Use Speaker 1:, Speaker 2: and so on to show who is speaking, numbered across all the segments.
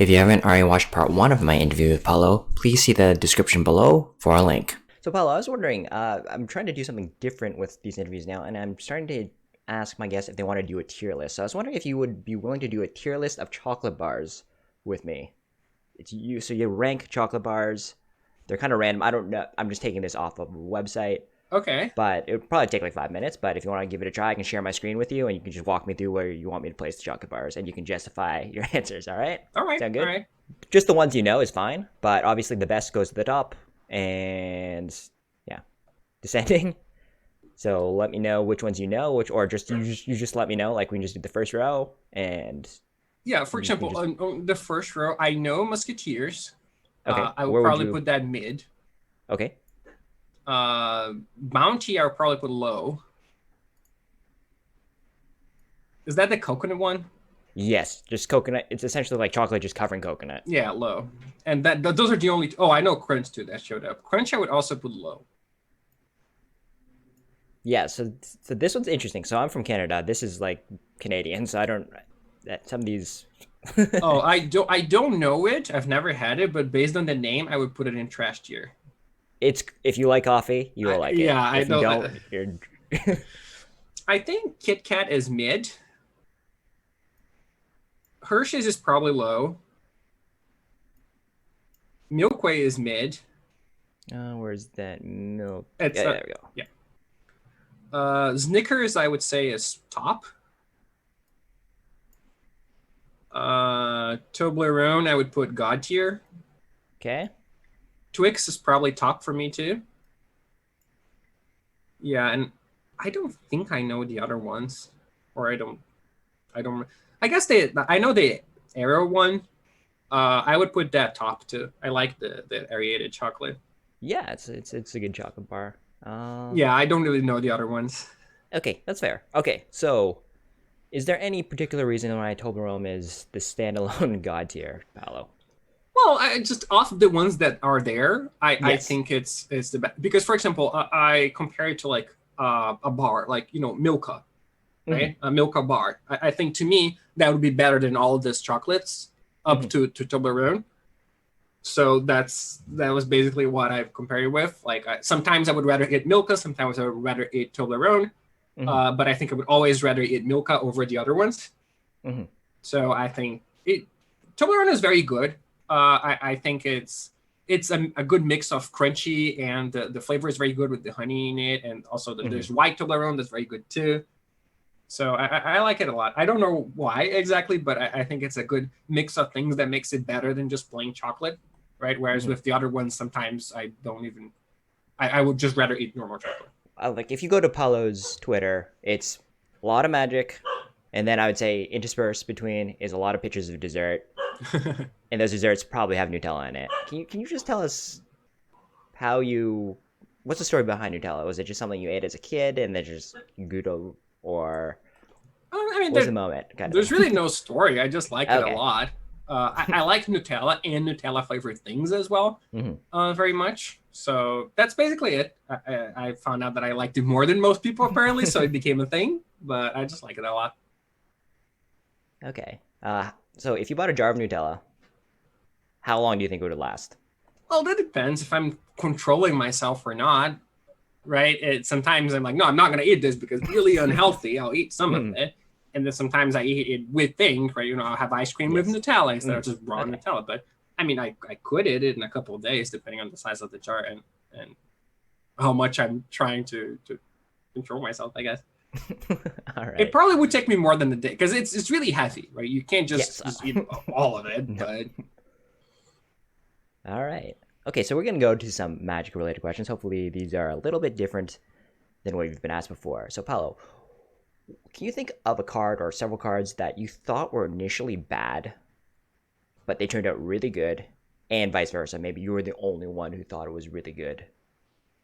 Speaker 1: If you haven't already watched part 1 of my interview with Paulo, please see the description below for a link. So Paulo, I was wondering, I'm trying to do something different with these interviews now, and I'm starting to ask my guests if they want to do a tier list. So I was wondering if you would be willing to do a tier list of chocolate bars with me. So you rank chocolate bars. They're kind of random. I don't know. I'm just taking this off of a website.
Speaker 2: Okay.
Speaker 1: But it would probably take like 5 minutes. But if you want to give it a try, I can share my screen with you, and you can just walk me through where you want me to place the chocolate bars, and you can justify your answers. All right?
Speaker 2: All right.
Speaker 1: Sound good?
Speaker 2: All right.
Speaker 1: Just the ones you know is fine. But obviously, the best goes to the top, and yeah, descending. So let me know which ones you know, or you just let me know. Like we can just do the first row, and
Speaker 2: Yeah. For example,
Speaker 1: just...
Speaker 2: on the first row, I know Musketeers.
Speaker 1: Okay.
Speaker 2: I would
Speaker 1: Where would
Speaker 2: probably
Speaker 1: you?
Speaker 2: put that mid.
Speaker 1: Okay.
Speaker 2: Bounty, I would probably put low. Is that the coconut one?
Speaker 1: Yes, just coconut. It's essentially like chocolate just covering coconut.
Speaker 2: Yeah, low. And those are the only. Oh, I know Crunch too. That showed up. Crunch, I would also put low.
Speaker 1: Yeah, so this one's interesting. So I'm from Canada. This is like Canadian, so I don't. Some of these.
Speaker 2: Oh, I don't know it. I've never had it, but based on the name, I would put it in trash tier.
Speaker 1: It's if you like coffee, you will like it.
Speaker 2: Yeah,
Speaker 1: If
Speaker 2: I
Speaker 1: you
Speaker 2: know.
Speaker 1: don't, you're.
Speaker 2: I think Kit Kat is mid. Hershey's is probably low. Milky Way is mid.
Speaker 1: Where's that milk?
Speaker 2: It's
Speaker 1: Yeah, there we go.
Speaker 2: Yeah. Snickers, I would say, is top. Toblerone, I would put God tier.
Speaker 1: Okay.
Speaker 2: Twix is probably top for me too. Yeah, and I don't think I know the other ones, or I don't. I guess I know the Aero one. I would put that top too. I like the aerated chocolate.
Speaker 1: Yeah, it's a good chocolate bar.
Speaker 2: Yeah, I don't really know the other ones.
Speaker 1: Okay, that's fair. Okay, so is there any particular reason why Toblerone is the standalone god tier, Paolo?
Speaker 2: Well, I just off the ones that are there, I
Speaker 1: Yes.
Speaker 2: think it's the best because, for example, I compare it to like a bar, like Milka,
Speaker 1: Mm-hmm.
Speaker 2: right? A Milka bar. I think to me that would be better than all of these chocolates up
Speaker 1: Mm-hmm.
Speaker 2: to Toblerone. So that was basically what I've compared it with. Like sometimes I would rather eat Milka, sometimes I would rather eat Toblerone,
Speaker 1: Mm-hmm.
Speaker 2: but I think I would always rather eat Milka over the other ones.
Speaker 1: Mm-hmm.
Speaker 2: So I think Toblerone is very good. I think it's a good mix of crunchy and the flavor is very good with the honey in it, and also
Speaker 1: Mm-hmm.
Speaker 2: there's white Toblerone that's very good too. So I like it a lot. I don't know why exactly, but I think it's a good mix of things that makes it better than just plain chocolate, right? Whereas
Speaker 1: Mm-hmm.
Speaker 2: with the other ones, sometimes I don't even. I would just rather eat normal chocolate.
Speaker 1: Like if you go to Paolo's Twitter, it's a lot of magic, and then I would say interspersed between is a lot of pictures of dessert, and those desserts probably have Nutella in it. Can you just tell us how you? What's the story behind Nutella? Was it just something you ate as a kid and then just Guido, or
Speaker 2: I mean,
Speaker 1: what was the moment kind of
Speaker 2: there's
Speaker 1: thing?
Speaker 2: really no story. I just like it a
Speaker 1: Okay.
Speaker 2: lot. I like Nutella and Nutella flavored things as well,
Speaker 1: Mm-hmm.
Speaker 2: very much. So that's basically it. I found out that I liked it more than most people apparently, so it became a thing. But I just like it a lot.
Speaker 1: Okay. So if you bought a jar of Nutella, how long do you think it would last?
Speaker 2: Well, that depends if I'm controlling myself or not, right? Sometimes I'm like, no, I'm not going to eat this because it's really unhealthy. I'll eat some of
Speaker 1: Mhm.
Speaker 2: it. And then sometimes I eat it with things, right? I'll have ice cream with
Speaker 1: Yes.
Speaker 2: Nutella instead of
Speaker 1: Mm.
Speaker 2: just raw
Speaker 1: Okay.
Speaker 2: Nutella. But I mean, I could eat it in a couple of days, depending on the size of the jar and how much I'm trying to control myself, I guess.
Speaker 1: All
Speaker 2: It
Speaker 1: right.
Speaker 2: probably would take me more than a day because it's really heavy, right? You can't
Speaker 1: Yes.
Speaker 2: just eat all of it,
Speaker 1: No.
Speaker 2: but
Speaker 1: All right. Okay, so we're gonna go to some magic related questions. Hopefully, these are a little bit different than what you've been asked before. So, Paolo, can you think of a card or several cards that you thought were initially bad, but they turned out really good, and vice versa? Maybe you were the only one who thought it was really good,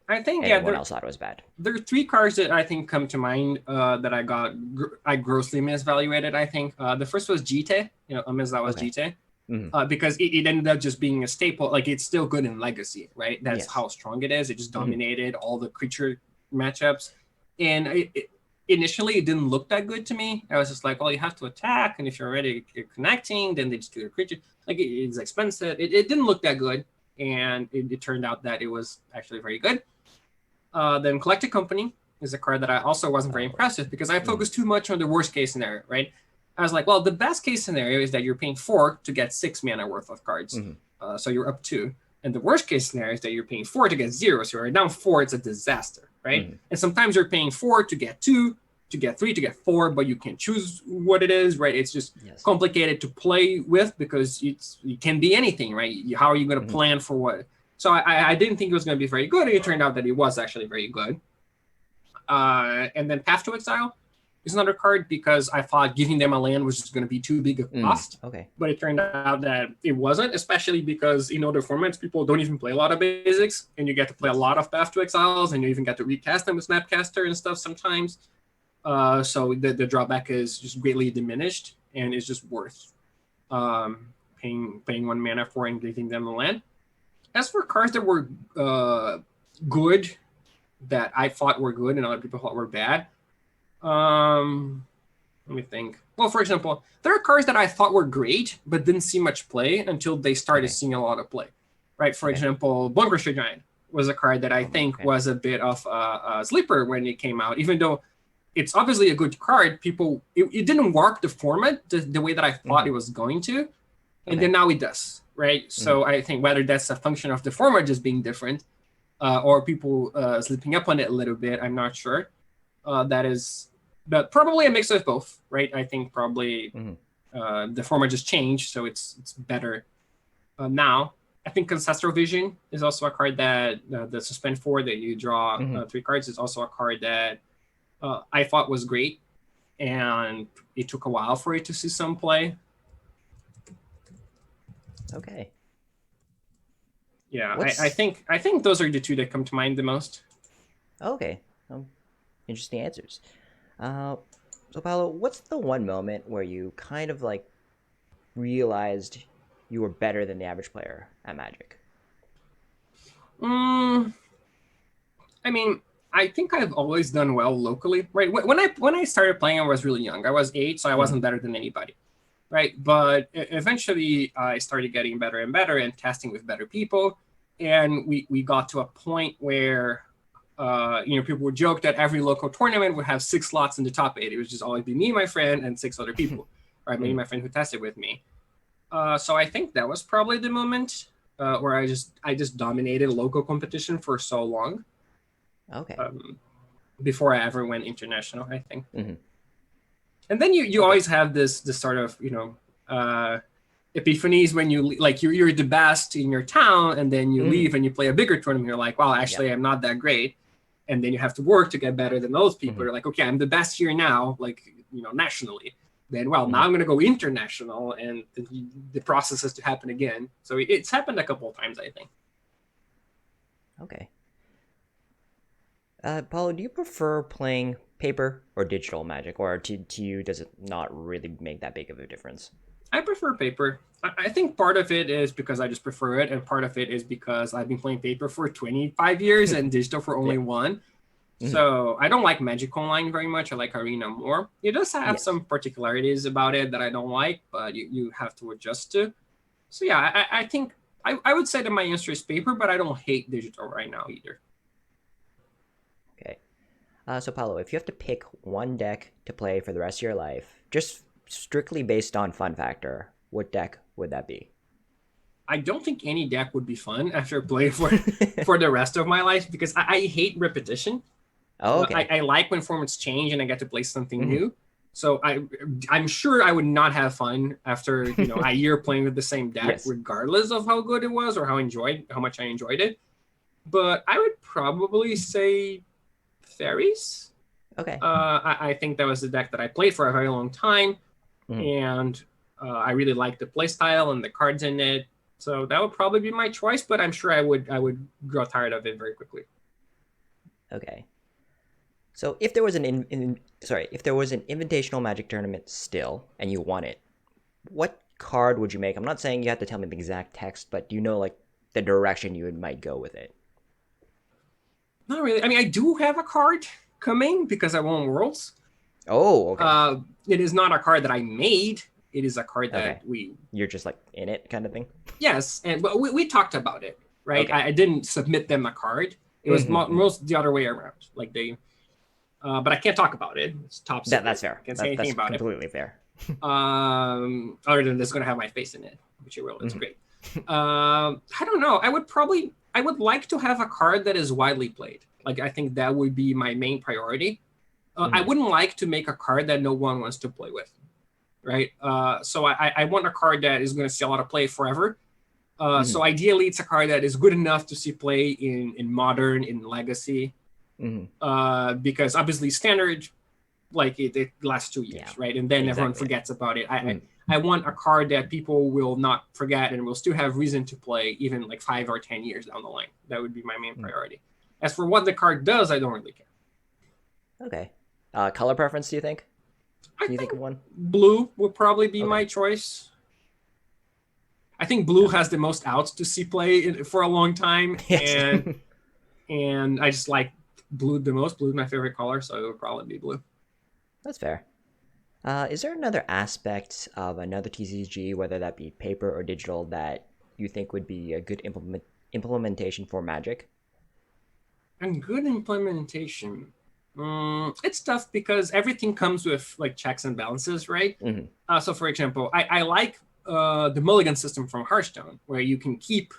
Speaker 2: I think
Speaker 1: and
Speaker 2: yeah,
Speaker 1: everyone else thought it was bad.
Speaker 2: there are three cards that I think come to mind that I grossly misvaluated. I think the first was Jite, Amizawa's
Speaker 1: Okay.
Speaker 2: Jite,
Speaker 1: Mm-hmm.
Speaker 2: because it ended up just being a staple. Like it's still good in Legacy, right? That's
Speaker 1: Yes.
Speaker 2: how strong it is. It just
Speaker 1: Mm-hmm.
Speaker 2: dominated all the creature matchups, and initially it didn't look that good to me. I was just like, well, you have to attack, and if you're already connecting, then they just do your creature. Like it's expensive. It didn't look that good, and it turned out that it was actually very good. Then Collected Company is a card that I also wasn't very impressed with because I focused too much on the worst case scenario, right? I was like, well, the best case scenario is that you're paying 4 to get 6 mana worth of cards. So you're up 2. And the worst case scenario is that you're paying 4 to get 0. So you're down 4, it's a disaster, right? And sometimes you're paying 4 to get 2, to get 3, to get 4, but you can't choose what it is, right? It's just complicated to play with because it can be anything, right? How are you going to plan for what? So I didn't think it was going to be very good. And it turned out that it was actually very good. And then Path to Exile is another card because I thought giving them a land was just going to be too big a cost. But it turned out that it wasn't, especially because in other formats, people don't even play a lot of basics, and you get to play a lot of Path to Exiles, and you even get to recast them with Snapcaster and stuff sometimes. So the drawback is just greatly diminished, and it's just worth paying 1 mana for and giving them the land. As for cards that were good, that I thought were good and other people thought were bad, let me think. Well, for example, there are cards that I thought were great, but didn't see much play until they started seeing a lot of play, right? For example, Bunkerster Giant was a card that I think was a bit of a sleeper when it came out, even though it's obviously a good card. It didn't warp the format the way that I thought it was going to, and then now it does, right? So I think whether that's a function of the format just being different, or people sleeping up on it a little bit, I'm not sure. But probably a mix of both, right? I think probably the format just changed, so it's better now. I think Ancestral Vision is also a card that the suspend 4 that you draw 3 cards is also a card that I thought was great, and it took a while for it to see some play.
Speaker 1: Okay.
Speaker 2: Yeah, I think those are the 2 that come to mind the most.
Speaker 1: Okay. Interesting answers. So Paulo, what's the one moment where you kind of like realized you were better than the average player at Magic?
Speaker 2: I mean, I think I've always done well locally, right? When I started playing, I was really young. I was 8, so I wasn't better than anybody, right? But eventually, I started getting better and better and testing with better people, and we got to a point where people would joke that every local tournament would have 6 slots in the top 8. It would just always be me, my friend, and 6 other people, right? Me and my friend who tested with me. So I think that was probably the moment where I just dominated local competition for so long.
Speaker 1: Okay.
Speaker 2: Before I ever went international, I think. And then you always have this sort of epiphanies when you're the best in your town, and then you leave and you play a bigger tournament. You're like, well, actually, I'm not that great. And then you have to work to get better than those people. You're like, okay, I'm the best here now, nationally. Then, well, now I'm going to go international, and the process has to happen again. So it's happened a couple of times, I think.
Speaker 1: Okay. Paulo, do you prefer playing paper or digital Magic, or to you does it not really make that big of a difference?
Speaker 2: I prefer paper. I think part of it is because I just prefer it, and part of it is because I've been playing paper for 25 years and digital for only 1. So I don't like Magic Online very much. I like Arena more. It does have some particularities about it that I don't like, but you have to adjust to. So yeah, I think I would say that my answer is paper, but I don't hate digital right now either.
Speaker 1: Okay. So Paulo, if you have to pick one deck to play for the rest of your life, just strictly based on fun factor, what deck would that be?
Speaker 2: I don't think any deck would be fun after playing for the rest of my life, because I hate repetition.
Speaker 1: Oh, okay.
Speaker 2: I like when formats change and I get to play something new. So I'm sure I would not have fun after a year playing with the same deck, regardless of how good it was or how much I enjoyed it. But I would probably say Fairies.
Speaker 1: Okay.
Speaker 2: I think that was the deck that I played for a very long time, and I really liked the play style and the cards in it. So that would probably be my choice, but I'm sure I would grow tired of it very quickly.
Speaker 1: Okay. So if there was an invitational Magic tournament still, and you won it, what card would you make? I'm not saying you have to tell me the exact text, but do you know like the direction you might go with it?
Speaker 2: Not really. I mean, I do have a card coming because I won Worlds.
Speaker 1: Oh, okay.
Speaker 2: It is not a card that I made. It is a card
Speaker 1: Okay.
Speaker 2: that we
Speaker 1: You're just like in it kind of thing.
Speaker 2: yes, and but we talked about it, right?
Speaker 1: Okay.
Speaker 2: I didn't submit them a card. It was
Speaker 1: Mm-hmm.
Speaker 2: most the other way around. Like they, but I can't talk about it. It's top
Speaker 1: That's
Speaker 2: secret.
Speaker 1: fair.
Speaker 2: Can't say anything
Speaker 1: That's
Speaker 2: about it.
Speaker 1: completely fair.
Speaker 2: Other than it's going to have my face in it, which it will. It's
Speaker 1: Hmm.
Speaker 2: great. I don't know. I would like to have a card that is widely played. Like I think that would be my main priority. I
Speaker 1: Hmm.
Speaker 2: wouldn't like to make a card that no one wants to play with, right? So I want a card that is going to see a lot of play forever.
Speaker 1: Hmm.
Speaker 2: So ideally, it's a card that is good enough to see play in modern, in legacy,
Speaker 1: Hmm.
Speaker 2: because obviously standard, like it lasts 2 years,
Speaker 1: Yeah.
Speaker 2: right? And then everyone
Speaker 1: Exactly.
Speaker 2: forgets about it.
Speaker 1: Mm.
Speaker 2: I want a card that people will not forget and will still have reason to play even like 5 or 10 years down the line. That would be my main
Speaker 1: Mm.
Speaker 2: priority. As for what the card does, I don't really care.
Speaker 1: Okay. Color preference? Do you think?
Speaker 2: I
Speaker 1: Can you think
Speaker 2: think
Speaker 1: of one?
Speaker 2: blue would probably be my
Speaker 1: Okay.
Speaker 2: choice. I think blue
Speaker 1: Okay.
Speaker 2: has the most outs to see play for a long time,
Speaker 1: Yes.
Speaker 2: and I just like blue the most. Blue is my favorite color, so it would probably be blue.
Speaker 1: That's fair. Is there another aspect of another TCG, whether that be paper or digital, that you think would be a good implementation for Magic?
Speaker 2: And good implementation. It's tough because everything comes with like checks and balances, right?
Speaker 1: Hmm.
Speaker 2: So, for example, I like the mulligan system from Hearthstone, where you can keep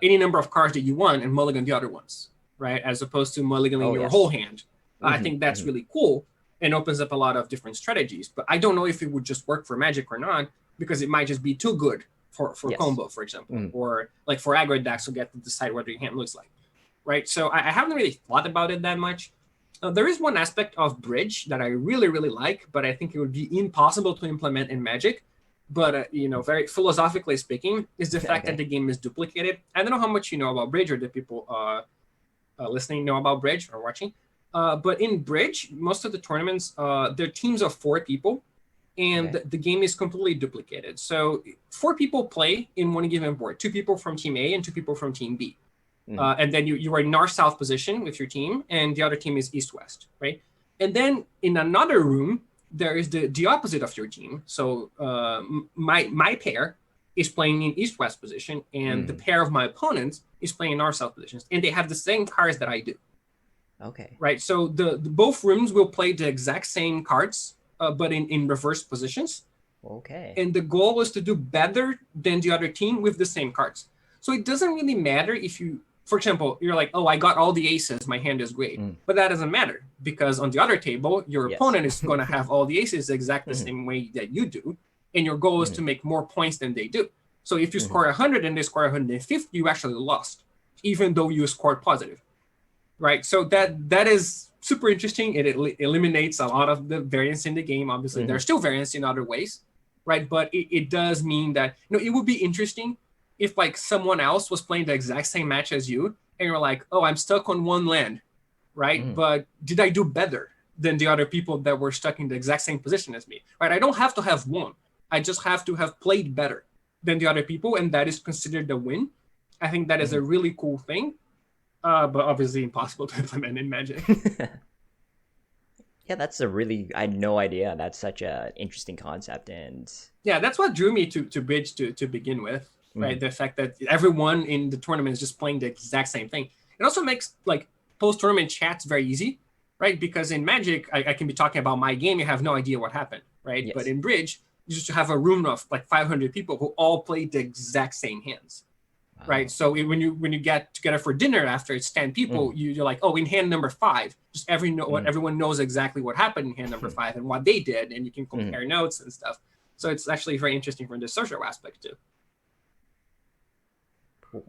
Speaker 2: any number of cards that you want and mulligan the other ones, right? As opposed to mulliganing
Speaker 1: Oh,
Speaker 2: your whole
Speaker 1: yes.
Speaker 2: hand. I
Speaker 1: Hmm.
Speaker 2: think that's
Speaker 1: Hmm.
Speaker 2: really cool and opens up a lot of different strategies. But I don't know if it would just work for Magic or not because it might just be too good for
Speaker 1: Yes.
Speaker 2: combo, for example,
Speaker 1: Hmm.
Speaker 2: or like for aggro decks who get to decide what your hand looks like, right? So I haven't really thought about it that much. There is one aspect of bridge that I really really like, but I think it would be impossible to implement in Magic. But very philosophically speaking, is the fact that
Speaker 1: Okay.
Speaker 2: the game is duplicated. I don't know how much you know about bridge or the people listening know about bridge or watching. But in bridge, most of the tournaments, they're teams of 4 people, and
Speaker 1: Okay.
Speaker 2: the game is completely duplicated. So 4 people play in one given board: 2 people from team A and 2 people from team B.
Speaker 1: Hmm.
Speaker 2: And then you are north south position with your team, and the other team is east west, right? And then in another room, there is the opposite of your team. So my pair is playing in east west position, and the
Speaker 1: Hmm.
Speaker 2: pair of my opponents is playing in north south positions, and they have the same cards that I do,
Speaker 1: Okay.
Speaker 2: right? So the both rooms will play the exact same cards, but in reverse positions,
Speaker 1: Okay.
Speaker 2: and the goal is to do better than the other team with the same cards. So it doesn't really matter if you, for example, you're like, oh, I got all the aces, my hand is great.
Speaker 1: Mm.
Speaker 2: But that doesn't matter because on the other table, your
Speaker 1: Yes.
Speaker 2: opponent is going to have all the aces exact the
Speaker 1: Hmm.
Speaker 2: same way that you do. And your goal is
Speaker 1: Hmm.
Speaker 2: to make more points than they do. So if you
Speaker 1: Hmm.
Speaker 2: score 100 and they score 150, you actually lost, even though you scored positive, right? So that is super interesting. It eliminates a lot of the variance in the game. Obviously,
Speaker 1: Hmm.
Speaker 2: there's still variance in other ways, right? But it does mean that it would be interesting if like someone else was playing the exact same match as you, and you're like, oh, I'm stuck on one land, right?
Speaker 1: Hmm.
Speaker 2: But did I do better than the other people that were stuck in the exact same position as me, right? I don't have to have won. I just have to have played better than the other people, and that is considered a win. I think that is
Speaker 1: Hmm.
Speaker 2: a really cool thing, but obviously impossible to implement in Magic.
Speaker 1: Yeah, that's a really, I had no idea. That's such a interesting concept. And
Speaker 2: Yeah, that's what drew me to Bridge to begin with, right?
Speaker 1: mhm.
Speaker 2: The fact that everyone in the tournament is just playing the exact same thing. It also makes like post tournament chats very easy, right? Because in Magic, I can be talking about my game, you have no idea what happened, right? But
Speaker 1: Yes.
Speaker 2: in Bridge, you just have a room of like 500 people who all play the exact same hands, right?
Speaker 1: Wow.
Speaker 2: So when you get together for dinner after it's 10 people,
Speaker 1: Mhm.
Speaker 2: you're like, oh, in hand number 5, just
Speaker 1: Mhm.
Speaker 2: everyone knows exactly what happened in hand number 5 and what they did, and you can
Speaker 1: Mhm.
Speaker 2: compare notes and stuff. So it's actually very interesting from the social aspect too.
Speaker 1: Cool.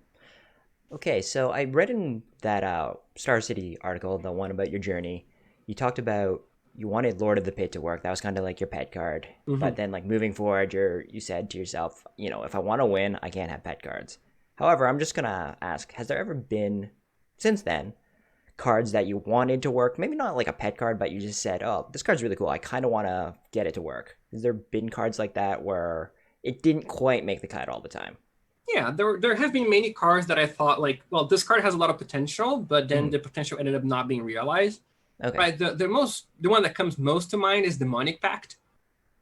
Speaker 1: Okay, so I read in that Star City article, the one about your journey, you talked about you wanted Lord of the Pit to work. That was kind of like your pet card.
Speaker 2: Mm-hmm.
Speaker 1: But then, like moving forward, you said to yourself, if I want to win, I can't have pet cards. However, I'm just gonna ask: has there ever been, since then, cards that you wanted to work? Maybe not like a pet card, but you just said, "Oh, this card's really cool. I kind of want to get it to work." Has there been cards like that where it didn't quite make the cut all the time?
Speaker 2: Yeah, there have been many cards that I thought like, well, this card has a lot of potential, but then
Speaker 1: Mm-hmm.
Speaker 2: the potential ended up not being realized.
Speaker 1: Okay.
Speaker 2: right? The one that comes most to mind is Demonic Pact,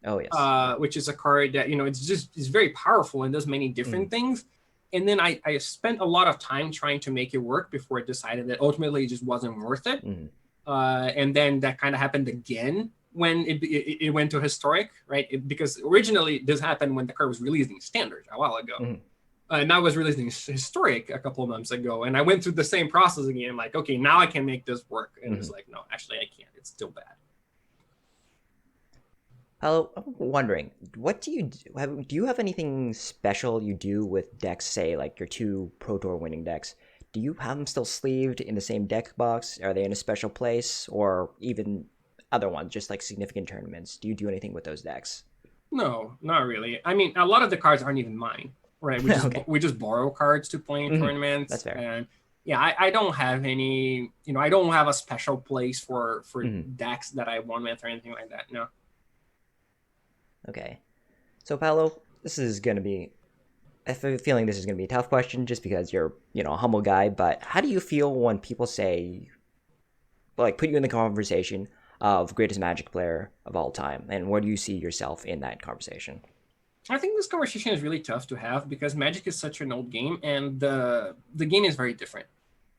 Speaker 1: Oh yes. Yeah.
Speaker 2: which is a card that it's very powerful and does many
Speaker 1: Mm.
Speaker 2: different things. And then I spent a lot of time trying to make it work before I decided that ultimately it just wasn't worth it.
Speaker 1: Mm.
Speaker 2: And then that kind of happened again when it went to historic, right? Because originally this happened when the card was released in standard a while ago.
Speaker 1: Mm.
Speaker 2: And that was released in historic a couple of months ago. And I went through the same process again. I'm like, okay, now I can make this work. And it's like, no, actually, I can't. It's still bad.
Speaker 1: Hello, I'm wondering, what do you do? Do you have anything special you do with decks, say, like your two Pro Tour winning decks? Do you have them still sleeved in the same deck box? Are they in a special place? Or even other ones, just like significant tournaments? Do you do anything with those decks?
Speaker 2: No, not really. I mean, a lot of the cards aren't even mine, right? We just
Speaker 1: Okay.
Speaker 2: we just borrow cards to play in
Speaker 1: That's
Speaker 2: tournaments,
Speaker 1: fair.
Speaker 2: and yeah, I don't have any. I don't have a special place for
Speaker 1: Mhm.
Speaker 2: decks that I won with or anything like that. No.
Speaker 1: Okay. So, Paolo, this is going to be, I have a feeling this is going to be a tough question just because you're, a humble guy, but how do you feel when people say, like, put you in the conversation of greatest Magic player of all time, and where do you see yourself in that conversation?
Speaker 2: I think this conversation is really tough to have because Magic is such an old game, and the game is very different,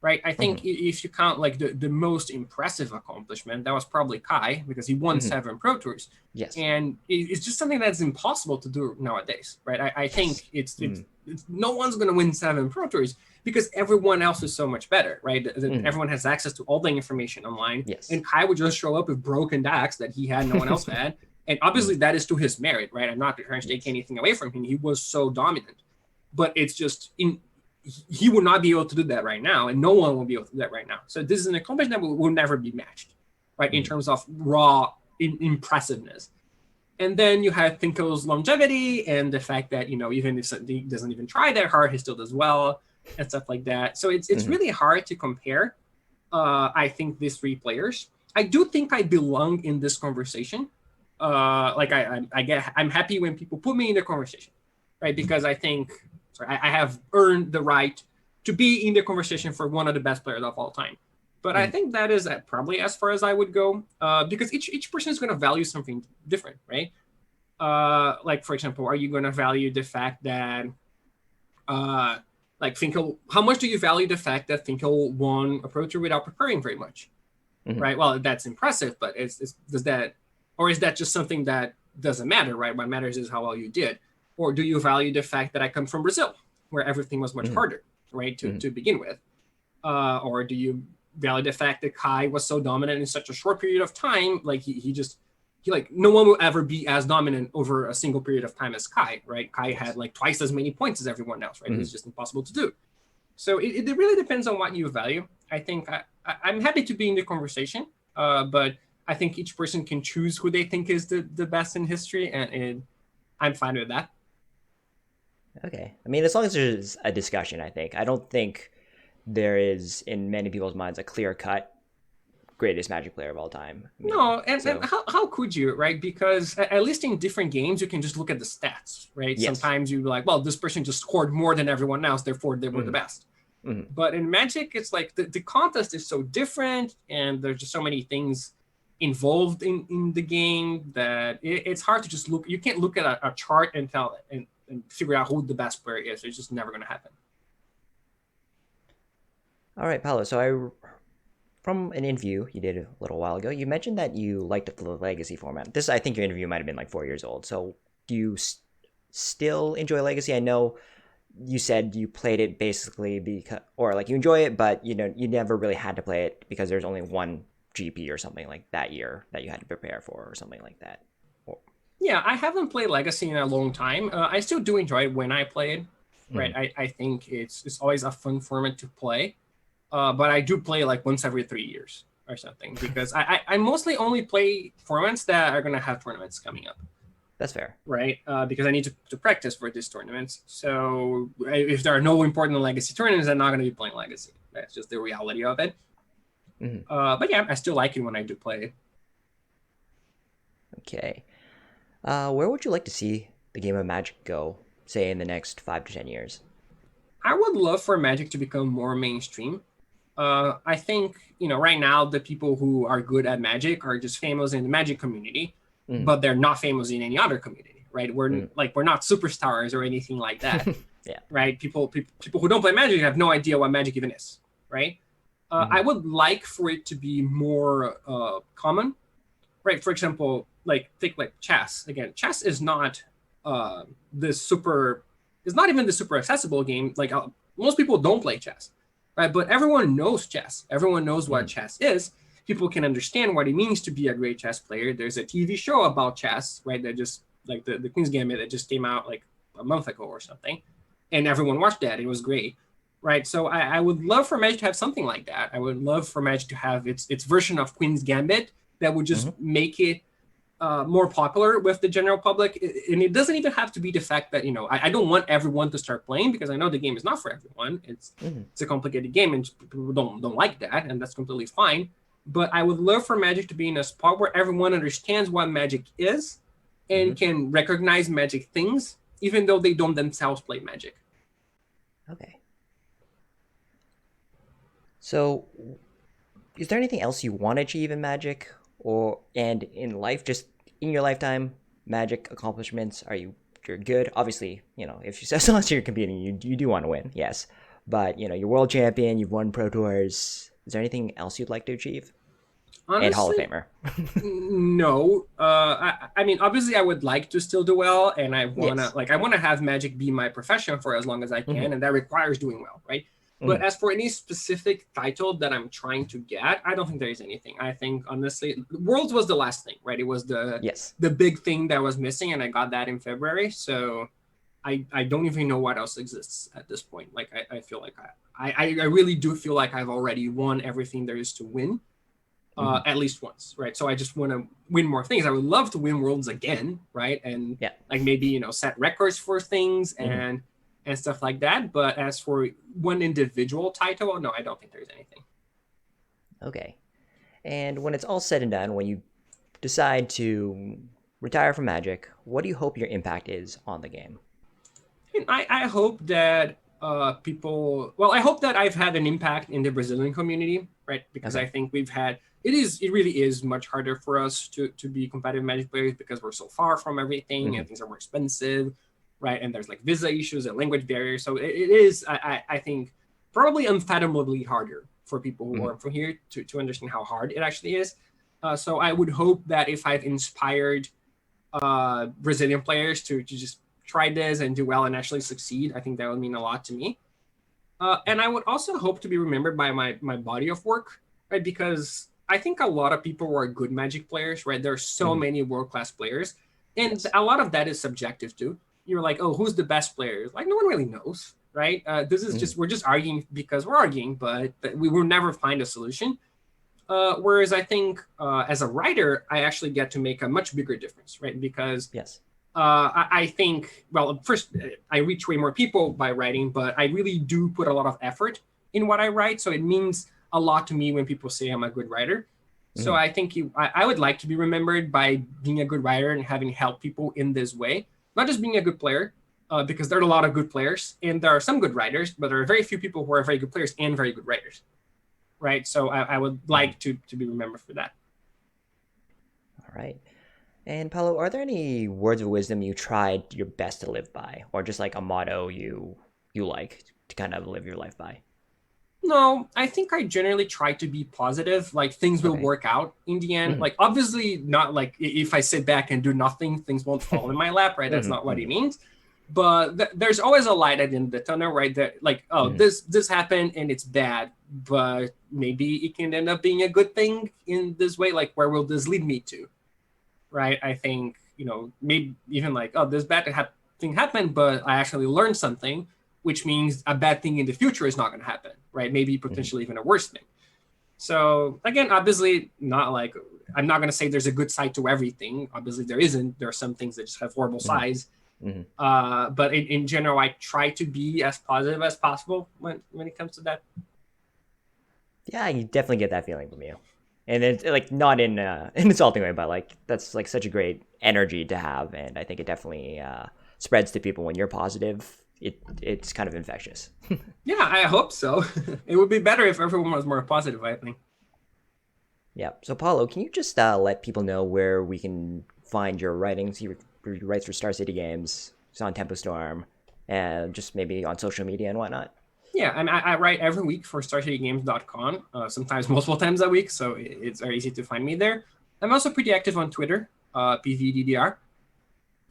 Speaker 2: right? I think
Speaker 1: Mm-hmm.
Speaker 2: if you count like the most impressive accomplishment, that was probably Kai because he won
Speaker 1: Mm-hmm.
Speaker 2: 7 Pro Tours,
Speaker 1: Yes.
Speaker 2: and it's just something that's impossible to do nowadays, right? I
Speaker 1: Yes.
Speaker 2: think
Speaker 1: Mm-hmm.
Speaker 2: it's no one's going to win 7 Pro Tours because everyone else is so much better, right?
Speaker 1: Mm-hmm.
Speaker 2: Everyone has access to all the information online,
Speaker 1: Yes.
Speaker 2: and Kai would just show up with broken decks that he had, no one else had, and
Speaker 1: Mm-hmm.
Speaker 2: obviously that is to his merit, right? I'm not trying to take
Speaker 1: Yes.
Speaker 2: anything away from him. He was so dominant, but it's just he would not be able to do that right now, and no one will be able to do that right now. So this is an accomplishment that will never be matched, right? In
Speaker 1: Mm-hmm.
Speaker 2: terms of raw impressiveness. And then you have Finkel's longevity and the fact that even if he doesn't even try that hard, he still does well and stuff like that. So it's
Speaker 1: Mm-hmm.
Speaker 2: really hard to compare. I think these three players. I do think I belong in this conversation. Like I'm happy when people put me in the conversation, right? Because I think I have earned the right to be in the conversation for one of the best players of all time. But I
Speaker 1: Mm-hmm.
Speaker 2: think that is probably as far as I would go, because each person is going to value something different, right? Like for example, are you going to value the fact that uh, like Finkel? How much do you value the fact that Finkel won a Pro Tour without preparing very much?
Speaker 1: Mm-hmm.
Speaker 2: Right. Well, that's impressive, but does that, or is that just something that doesn't matter? Right. What matters is how well you did. Or do you value the fact that I come from Brazil, where everything was much
Speaker 1: Mm-hmm.
Speaker 2: harder, right, to
Speaker 1: Mm-hmm.
Speaker 2: to begin with? Or do you value the fact that Kai was so dominant in such a short period of time? Like he like no one will ever be as dominant over a single period of time as Kai, right? Kai had
Speaker 1: Yes.
Speaker 2: like twice as many points as everyone else, right? It
Speaker 1: Mm-hmm.
Speaker 2: was just impossible to do. So it really depends on what you value. I think I'm happy to be in the conversation, but I think each person can choose who they think is the best in history, and I'm fine with that.
Speaker 1: Okay. I mean, as long as there's a discussion, I don't think there is, in many people's minds, a clear cut greatest Magic player of all time. I mean,
Speaker 2: No, and
Speaker 1: so
Speaker 2: how could you, right? Because at least in different games, you can just look at the stats, right?
Speaker 1: yes.
Speaker 2: Sometimes you're like, well, this person just scored more than everyone else, therefore they were the
Speaker 1: Mm-hmm.
Speaker 2: best.
Speaker 1: Mm-hmm.
Speaker 2: But in Magic, it's like the contest is so different, and there's just so many things involved in the game that it's hard to just look. You can't look at a chart and tell and figure out who the best player is. It's just never going to happen.
Speaker 1: All right, Paolo. So from an interview you did a little while ago, you mentioned that you liked the Legacy format. This, I think, your interview might have been like 4 years old. So do you still enjoy Legacy? I know you said you played it basically because, or like you enjoy it, but you never really had to play it because there's only one GP or something like that year that you had to prepare for, or something like that. Or,
Speaker 2: Yeah, I haven't played Legacy in a long time. I still do enjoy it when I play it. Right,
Speaker 1: mm,
Speaker 2: I think it's always a fun format to play. But I do play like once every 3 years or something because I mostly only play formats that are gonna have tournaments coming up,
Speaker 1: that's fair.
Speaker 2: right? Because I need to practice for these tournaments. So if there are no important legacy tournaments, I'm not gonna be playing legacy. That's just the reality of it.
Speaker 1: Mm,
Speaker 2: But yeah, I still like it when I do play it.
Speaker 1: okay. Where would you like to see the game of Magic go, say in the next 5 to 10 years?
Speaker 2: I would love for Magic to become more mainstream. I think, right now the people who are good at Magic are just famous in the Magic community,
Speaker 1: Mm,
Speaker 2: but they're not famous in any other community, right?
Speaker 1: mm.
Speaker 2: We're not superstars or anything like that,
Speaker 1: Yeah.
Speaker 2: right? People who don't play Magic have no idea what Magic even is, right?
Speaker 1: Mm-hmm.
Speaker 2: I would like for it to be more common, right? For example, like think like chess. Again, chess is not this super. It's not even the super accessible game. Like most people don't play chess, right? But everyone knows chess. Everyone knows what
Speaker 1: Mm-hmm.
Speaker 2: chess is. People can understand what it means to be a great chess player. There's a TV show about chess, right? That just like the Queen's Gambit that just came out like a month ago or something, and everyone watched that. It was great, right? So I would love for Magic to have something like that. I would love for Magic to have its version of Queen's Gambit that would just
Speaker 1: Mm-hmm.
Speaker 2: make it more popular with the general public. And it doesn't even have to be the fact that, I don't want everyone to start playing, because I know the game is not for everyone.
Speaker 1: Mm-hmm.
Speaker 2: It's a complicated game and people don't like that, and that's completely fine. But I would love for Magic to be in a spot where everyone understands what Magic is
Speaker 1: Mm-hmm.
Speaker 2: and can recognize Magic things, even though they don't themselves play Magic.
Speaker 1: Okay. So, is there anything else you want to achieve in Magic or and in life, just in your lifetime? Magic accomplishments? You're good? Obviously, if you as long as you're competing, you do want to win, yes. But you're world champion. You've won pro tours. Is there anything else you'd like to achieve? And Hall of
Speaker 2: Honestly,
Speaker 1: Famer.
Speaker 2: no. I mean, obviously, I would like to still do well, and
Speaker 1: Yes.
Speaker 2: I wanna have Magic be my profession for as long as I
Speaker 1: Mm-hmm.
Speaker 2: can, and that requires doing well, right? But
Speaker 1: Mm-hmm.
Speaker 2: as for any specific title that I'm trying to get, I don't think there is anything. I think honestly, Worlds was the last thing, right? It was
Speaker 1: Yes.
Speaker 2: the big thing that was missing, and I got that in February. So I don't even know what else exists at this point. Like I feel like I really do feel like I've already won everything there is to win,
Speaker 1: Mm-hmm.
Speaker 2: at least once, right? So I just want to win more things. I would love to win worlds again, right? And
Speaker 1: Yeah.
Speaker 2: like maybe set records for things
Speaker 1: Mm-hmm.
Speaker 2: and stuff like that. But as for one individual title, no, I don't think there's anything.
Speaker 1: Okay. And when it's all said and done, when you decide to retire from Magic, what do you hope your impact is on the game?
Speaker 2: And I hope that people. Well, I hope that I've had an impact in the Brazilian community, right? Because
Speaker 1: Okay.
Speaker 2: I think we've had. It really is much harder for us to be competitive Magic players because we're so far from everything
Speaker 1: Mm-hmm.
Speaker 2: and things are more expensive, right? And there's like visa issues and language barriers. So it is, I think, probably unfathomably harder for people who
Speaker 1: Mm-hmm.
Speaker 2: are from here to understand how hard it actually is. So I would hope that if I've inspired Brazilian players to just try this and do well and actually succeed, I think that would mean a lot to me. And I would also hope to be remembered by my body of work, right? Because I think a lot of people who are good Magic players, right? There are so
Speaker 1: Mm-hmm.
Speaker 2: many world class players, and
Speaker 1: Yes.
Speaker 2: a lot of that is subjective too. You're like, oh, who's the best player? Like, no one really knows, right? This is
Speaker 1: Mm-hmm.
Speaker 2: just we're just arguing because we're arguing, but we will never find a solution. Whereas I think as a writer, I actually get to make a much bigger difference, right? Because
Speaker 1: Yes.
Speaker 2: I think, well, first, I reach way more people by writing, but I really do put a lot of effort in what I write. So it means a lot to me when people say I'm a good writer. So
Speaker 1: Mm-hmm.
Speaker 2: I think I would like to be remembered by being a good writer and having helped people in this way, not just being a good player, because there are a lot of good players and there are some good writers, but there are very few people who are very good players and very good writers, right? So I would
Speaker 1: Mm-hmm.
Speaker 2: like to be remembered for that.
Speaker 1: All right. And Paulo, are there any words of wisdom you tried your best to live by, or just like a motto you like to kind of live your life by?
Speaker 2: No, I think I generally try to be positive. Like things will
Speaker 1: Okay.
Speaker 2: work out in the end.
Speaker 1: Mm-hmm.
Speaker 2: Like obviously not like if I sit back and do nothing, things won't fall in my lap, right? That's
Speaker 1: Mm-hmm.
Speaker 2: not what it
Speaker 1: Mm-hmm.
Speaker 2: means. But there's always a light at the end of the tunnel, right? That like, oh,
Speaker 1: Mm-hmm.
Speaker 2: this happened and it's bad, but maybe it can end up being a good thing in this way. Like, where will this lead me to, right? I think maybe even like, oh, this thing happened, but I actually learned something, which means a bad thing in the future is not going to happen, right? Maybe
Speaker 1: Mm-hmm.
Speaker 2: potentially even a worse thing. So again, obviously, not like I'm not going to say there's a good side to everything. Obviously, there isn't. There are some things that just have horrible
Speaker 1: Mm-hmm.
Speaker 2: sides.
Speaker 1: Mm-hmm.
Speaker 2: But in general, I try to be as positive as possible when it comes to that.
Speaker 1: Yeah, you definitely get that feeling from you, and it's like not in an insulting way, but like that's like such a great energy to have, and I think it definitely spreads to people when you're positive. it's kind of infectious.
Speaker 2: Yeah, I hope so. It would be better if everyone was more positive, I think.
Speaker 1: Yeah. So Paulo, can you just let people know where we can find your writings? He writes for Star City Games. He's on Tempo Storm, and just maybe on social media and whatnot.
Speaker 2: Yeah, and I write every week for StarCityGames.com, sometimes multiple times a week, so it's very easy to find me there. I'm also pretty active on Twitter, PVDDR.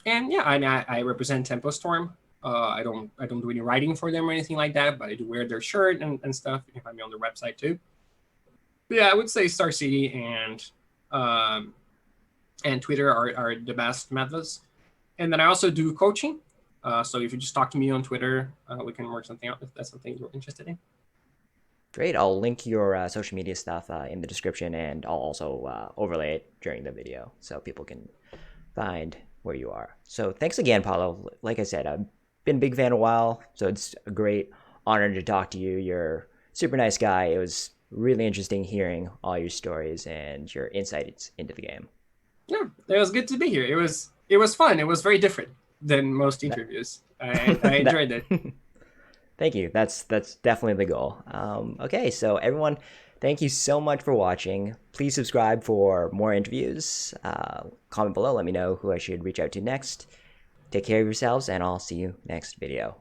Speaker 2: And yeah, I represent Tempo Storm. I don't do any writing for them or anything like that, but I do wear their shirt and stuff. You can find me on their website too. But yeah, I would say Star City and Twitter are the best methods. And then I also do coaching. So if you just talk to me on Twitter, we can work something out if that's something you're interested in.
Speaker 1: Great. I'll link your social media stuff in the description, and I'll also overlay it during the video so people can find where you are. So thanks again, Paulo. Like I said, I've been a big fan a while, so it's a great honor to talk to you. You're a super nice guy. It was really interesting hearing all your stories and your insights into the game.
Speaker 2: Yeah, it was good to be here. It was fun. It was very different than most interviews. I enjoyed it.
Speaker 1: Thank you. That's definitely the goal. Okay, so everyone, thank you so much for watching. Please subscribe for more interviews. Comment below. Let me know who I should reach out to next. Take care of yourselves, and I'll see you next video.